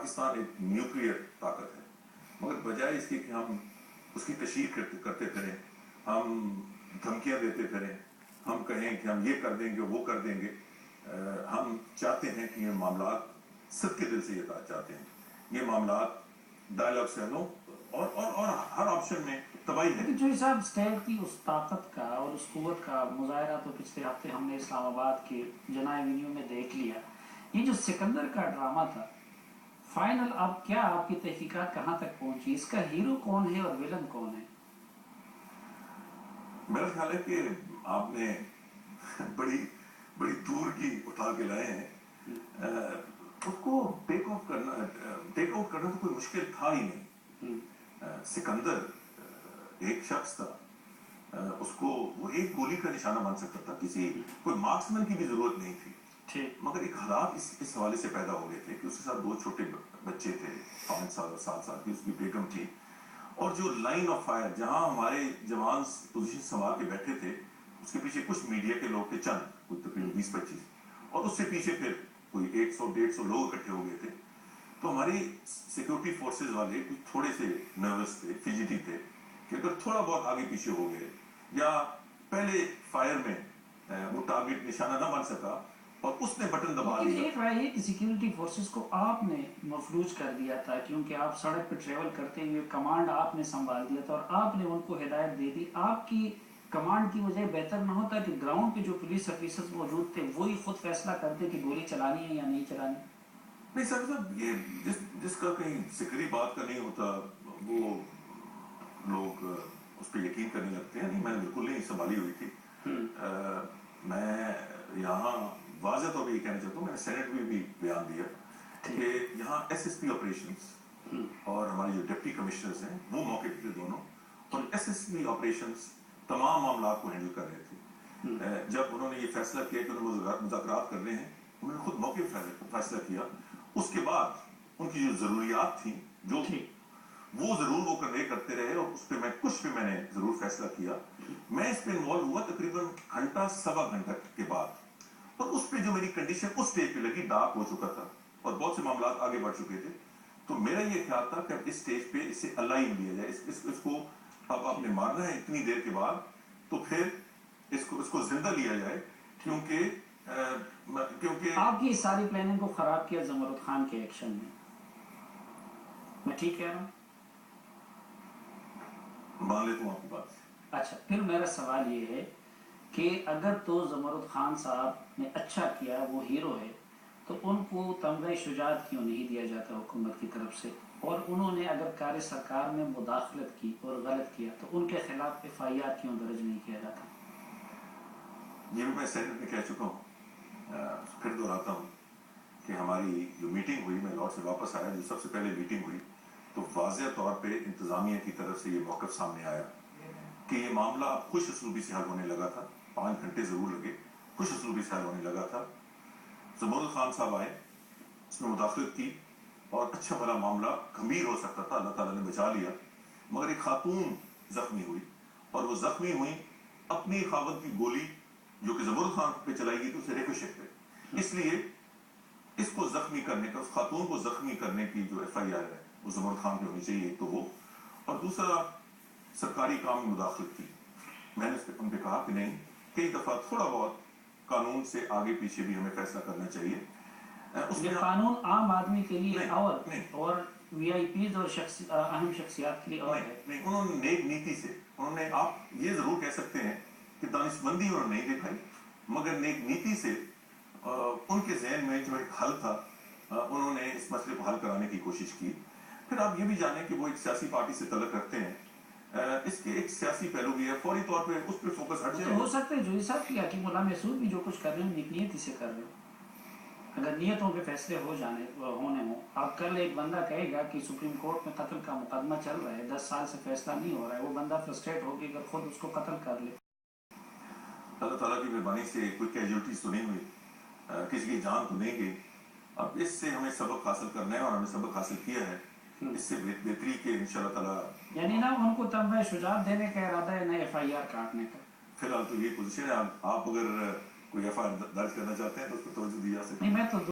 پاکستان ایک نیوکلیئر طاقت ہے، مگر بجائے اس کے کہ ہم اس کی تشہیر کرتے پھریں، ہم دھمکیاں دیتے پھریں، ہم کہیں کہ ہم یہ کر دیں گے وہ کر دیں گے، ہم چاہتے ہیں کہ یہ معاملات سب کے دل سے یہ چاہتے ہیں یہ معاملات ڈائلاگ سے ہوں اور ہر آپشن میں تباہی ہے۔ جو صاحب اسٹیٹ کی اس طاقت کا اور اس قوت کا مظاہرہ تو پچھلے ہفتے ہم نے اسلام آباد کے جناح ایونیو میں دیکھ لیا۔ یہ جو سکندر کا ڈرامہ تھا، فائنل اب کیا آپ کی تحقیقات کہاں تک پہنچی؟ اس کا ہیرو کون ہے اور ویلن کون ہے؟ میرا خیال ہے کہ آپ نے بڑی دور کی اٹھا کے لائے ہیں۔ اس کو ٹیک آؤٹ کرنا تو کوئی مشکل تھا ہی نہیں۔ سکندر ایک شخص تھا، اس کو وہ ایک گولی کا نشانہ بن سکتا تھا، کوئی مارکسمین کی بھی ضرورت نہیں تھی، مگر ایک حالات اس حوالے سے پیدا ہو گئے تھے کہ اس کے ساتھ 2 چھوٹے بچے تھے، 5 سال اور 7 سال کی اس کی بیگم تھی، اور جو لائن آف فائر جہاں ہمارے جوان پوزیشن سنبھال کے بیٹھے تھے، اس کے پیچھے کچھ میڈیا کے لوگ تھے، چند کوئی تقریباً 20-25، اور اس سے پیچھے پھر کوئی 100-150 لوگ اکٹھے ہو گئے تھے۔ تو ہماری سیکورٹی فورسز والے کچھ تھوڑے سے نروس تھے، فجیٹی تھے کہ اگر تھوڑا بہت آگے پیچھے ہو گئے یا پہلے فائر میں وہ ٹارگٹ نشانہ نہ بن سکا اور اس نے بٹن دبا دیا۔ ایک رائے ہے کہ سیکیورٹی فورسز کو آپ نے مفلوج کر دیا تھا، کیونکہ آپ سڑک پہ ٹریول کرتے ہوئے کمانڈ آپ نے سنبھال دیا تھا اور آپ نے ان کو ہدایت دے دی۔ آپ کی کمانڈ کی وجہ بہتر نہ ہوتا کہ گراؤنڈ پہ جو پولیس آفیسرز موجود تھے وہی خود فیصلہ کرتے کہ گولی چلانی ہے یا نہیں چلانی؟ نہیں صاحب، یہ جس کا کہیں ذکری بات کا نہیں ہوتا وہ لوگ اس پہ یقین کرنے لگتے ہیں۔ نہیں، میں نے بالکل نہیں سنبھالی ہوئی تھی۔ میں یہاں واضح طور پہ یہ کہنا چاہتا ہوں، میں نے سینٹ میں بھی بیان دیا کہ یہاں ایس ایس پی آپریشنز اور ہمارے جو ڈپٹی کمشنرز ہیں وہ موقع پہ تھے دونوں، اور ایس ایس پی آپریشنز تمام معاملات کو ہینڈل کر رہے تھے۔ جب انہوں نے یہ فیصلہ کیا کہ انہوں نے مذاکرات کرنے ہیں، انہوں نے خود موقع پہ فیصلہ کیا۔ اس کے بعد ان کی جو ضروریات تھیں جو وہ ضرور وہ کنوے کرتے رہے، اور اس پہ میں نے ضرور فیصلہ کیا۔ میں اس پہ انوالو ہوا تقریباً گھنٹہ سوا گھنٹہ کے بعد، اور اس پہ جو میری کنڈیشن اس سٹیج پہ لگی، ڈارک ہو چکا تھا اور بہت سے معاملات آگے بڑھ چکے تھے، تو میرا یہ خیال تھا کہ اب اس سٹیج پہ اسے اللہ ہی لیا جائے، اس کو اب آپ نے مارنا ہے اتنی دیر کے بعد، تو پھر اس کو زندہ لیا جائے، کیونکہ آپ کی ساری پلاننگ کو خراب کیا زمرد خان کے ایکشن نے، میں ٹھیک کہہ رہا ہوں؟ مان لیتا ہوں آپ کی بات۔ اچھا، پھر میرا سوال یہ ہے کہ اگر تو زمرد خان صاحب نے اچھا کیا، وہ ہیرو ہے، تو ان کو تمغہ شجاعت کیوں نہیں دیا جاتا حکومت کی طرف سے؟ اور انہوں نے اگر کار سرکار میں مداخلت کی اور غلط کیا تو ان کے خلاف FIR کیوں درج نہیں کیا جاتا؟ یہ بھی میں سینٹ میں کہہ چکا ہوں، پھر دہراتا ہوں کہ ہماری جو میٹنگ ہوئی، میں لاہور سے واپس آیا، جو سب سے پہلے میٹنگ ہوئی، تو واضح طور پہ انتظامیہ کی طرف سے یہ موقف سامنے آیا کہ یہ معاملہ اب خوش اسلوبی سے حل ہونے لگا تھا۔ 5 گھنٹے ضرور لگے، خوش اسلوبی سے حل ہونے لگا تھا۔ زمرد خان صاحب آئے، اس نے مداخلت کی، اور اچھا بھلا معاملہ گھمبیر ہو سکتا تھا، اللہ تعالیٰ نے بچا لیا، مگر ایک خاتون زخمی ہوئی، اور وہ زخمی ہوئی اپنی خاوند کی گولی جو کہ زمرد خان پہ چلائی گئی تھی اسے ریکوشیٹ پہ، اس لیے اس کو زخمی کرنے کا، اس خاتون کو زخمی کرنے کی جو FIR ہے وہ زمرد خان پہ ہونی چاہیے، ایک تو وہ، اور دوسرا سرکاری کام میں مداخلت کی۔ میں نے ان پہ کہا کہ نہیں، کئی دفعہ تھوڑا بہت قانون سے آگے پیچھے بھی ہمیں فیصلہ کرنا چاہیے۔ یہ قانون عام آدمی کے لیے اور VIPs اور اہم شخصیات کے لیے اور ہے نہیں، انہوں نے نیک نیتی سے، انہوں نے، آپ یہ ضرور کہہ سکتے ہیں کہ دانشمندی انہوں نے نہیں دکھائی، مگر نیک نیتی سے ان کے ذہن میں جو ایک حل تھا، انہوں نے اس مسئلے کو حل کرانے کی کوشش کی۔ پھر آپ یہ بھی جانیں کہ وہ ایک سیاسی پارٹی سے تعلق رکھتے ہیں، اس کے ایک سیاسی پہلو بھی ہے، فوری طور پہ اس پہ فوکس ہٹ جائے۔ تو ہو سکتا ہے جوئی صاحب کی حکیم غلام محسود بھی جو کچھ کر رہے ہیں نیک نیتی سے کر رہے ہیں، اگر نیتوں کے فیصلے ہونے ہوں۔ اب کل ایک بندہ کہے گا کہ سپریم کورٹ میں قتل کا مقدمہ چل رہا ہے، 10 سال سے فیصلہ نہیں ہو رہا ہے، وہ بندہ فرسٹریٹ ہو کے اگر خود اس کو قتل کر لے۔ اللہ تعالیٰ کی مہربانی سے کوئی کیجوٹیز تو نہیں ہوئی، کسی کی جان تو نہیں گئی۔ اب اس سے ہمیں سبق حاصل کرنا ہے، اور ہمیں سبق حاصل کیا ہے، اس سے بہتری کے انشاءاللہ تعالیٰ، یعنی نہ ان کو تمغہ شجاعت دینے کا ارادہ ہے، نہ FIR کاٹنے کا؟ فی الحال تو یہ پوزیشن ہے۔ آپ اگر کوئی FIR درج کرنا چاہتے ہیں تو اس پر توجہ دی جا سکتی ہے۔ نہیں، میں تو